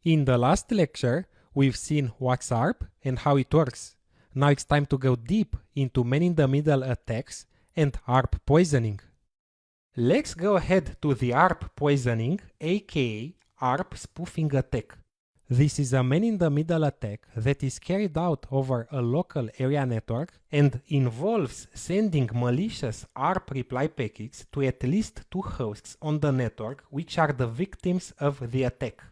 In the last lecture, we've seen what's ARP and how it works. Now it's time to go deep into man-in-the-middle attacks and ARP poisoning. Let's go ahead to the ARP poisoning, aka ARP spoofing attack. This is a man-in-the-middle attack that is carried out over a local area network and involves sending malicious ARP reply packets to at least two hosts on the network which are the victims of the attack.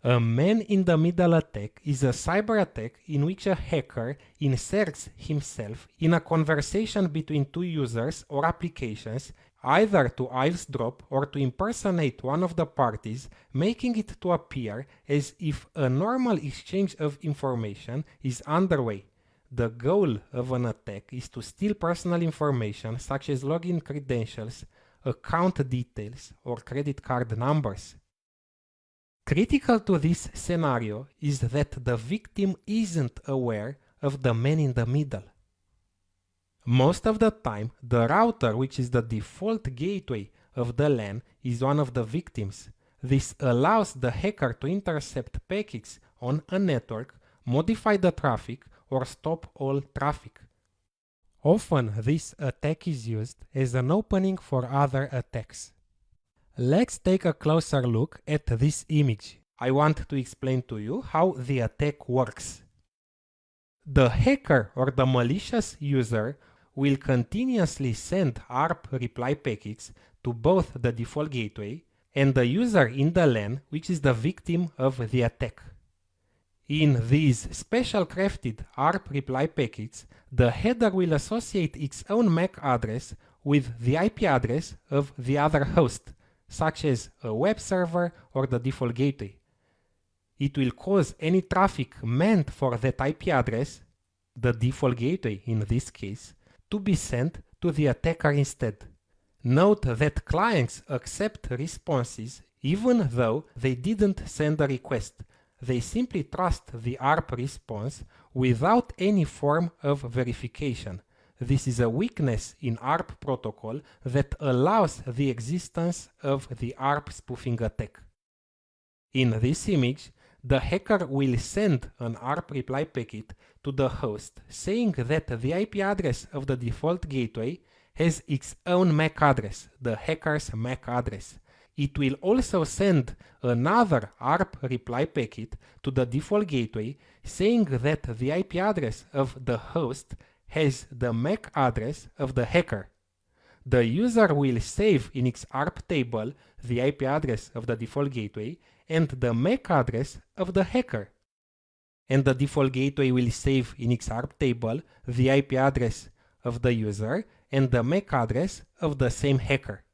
A man-in-the-middle attack is a cyber attack in which a hacker inserts himself in a conversation between two users or applications, either to eavesdrop or to impersonate one of the parties, making it to appear as if a normal exchange of information is underway. The goal of an attack is to steal personal information such as login credentials, account details, or credit card numbers. Critical to this scenario is that the victim isn't aware of the man-in-the-middle. Most of the time, the router, which is the default gateway of the LAN, is one of the victims. This allows the hacker to intercept packets on a network, modify the traffic, or stop all traffic. Often, this attack is used as an opening for other attacks. Let's take a closer look at this image. I want to explain to you how the attack works. The hacker or the malicious user will continuously send ARP reply packets to both the default gateway and the user in the LAN, which is the victim of the attack. In these special crafted ARP reply packets, the header will associate its own MAC address with the IP address of the other host, such as a web server or the default gateway. It will cause any traffic meant for that IP address, the default gateway in this case, to be sent to the attacker instead. Note that clients accept responses even though they didn't send a request. They simply trust the ARP response without any form of verification. This is a weakness in ARP protocol that allows the existence of the ARP spoofing attack. In this image, the hacker will send an ARP reply packet to the host saying that the IP address of the default gateway has its own MAC address, the hacker's MAC address. It will also send another ARP reply packet to the default gateway saying that the IP address of the host has the MAC address of the hacker. The user will save in its ARP table the IP address of the default gateway and the MAC address of the hacker. And the default gateway will save in its ARP table the IP address of the user and the MAC address of the same hacker.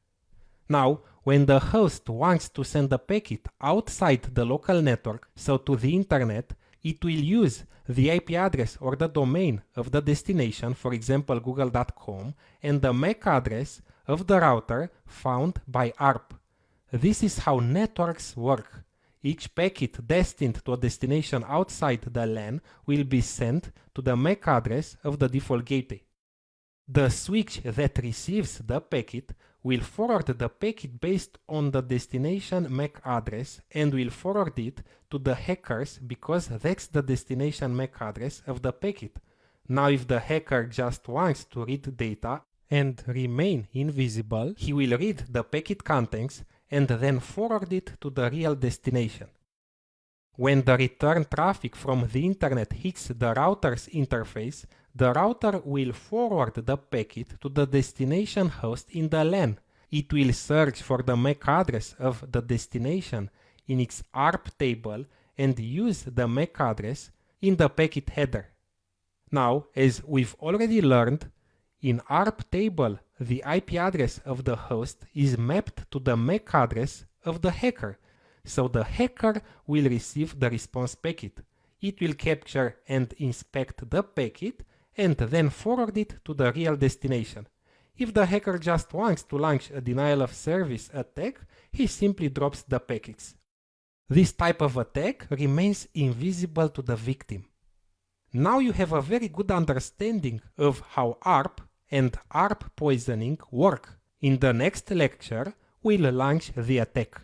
Now, when the host wants to send a packet outside the local network, so to the internet, it will use the IP address or the domain of the destination, for example google.com, and the MAC address of the router found by ARP. This is how networks work. Each packet destined to a destination outside the LAN will be sent to the MAC address of the default gateway. The switch that receives the packet will forward the packet based on the destination MAC address and will forward it to the hackers because that's the destination MAC address of the packet. Now if the hacker just wants to read data and remain invisible, he will read the packet contents and then forward it to the real destination. When the return traffic from the internet hits the router's interface, the router will forward the packet to the destination host in the LAN. It will search for the MAC address of the destination in its ARP table and use the MAC address in the packet header. Now, as we've already learned, in ARP table, the IP address of the host is mapped to the MAC address of the hacker, so the hacker will receive the response packet. It will capture and inspect the packet and then forward it to the real destination. If the hacker just wants to launch a denial of service attack, he simply drops the packets. This type of attack remains invisible to the victim. Now you have a very good understanding of how ARP and ARP poisoning work. In the next lecture, we'll launch the attack.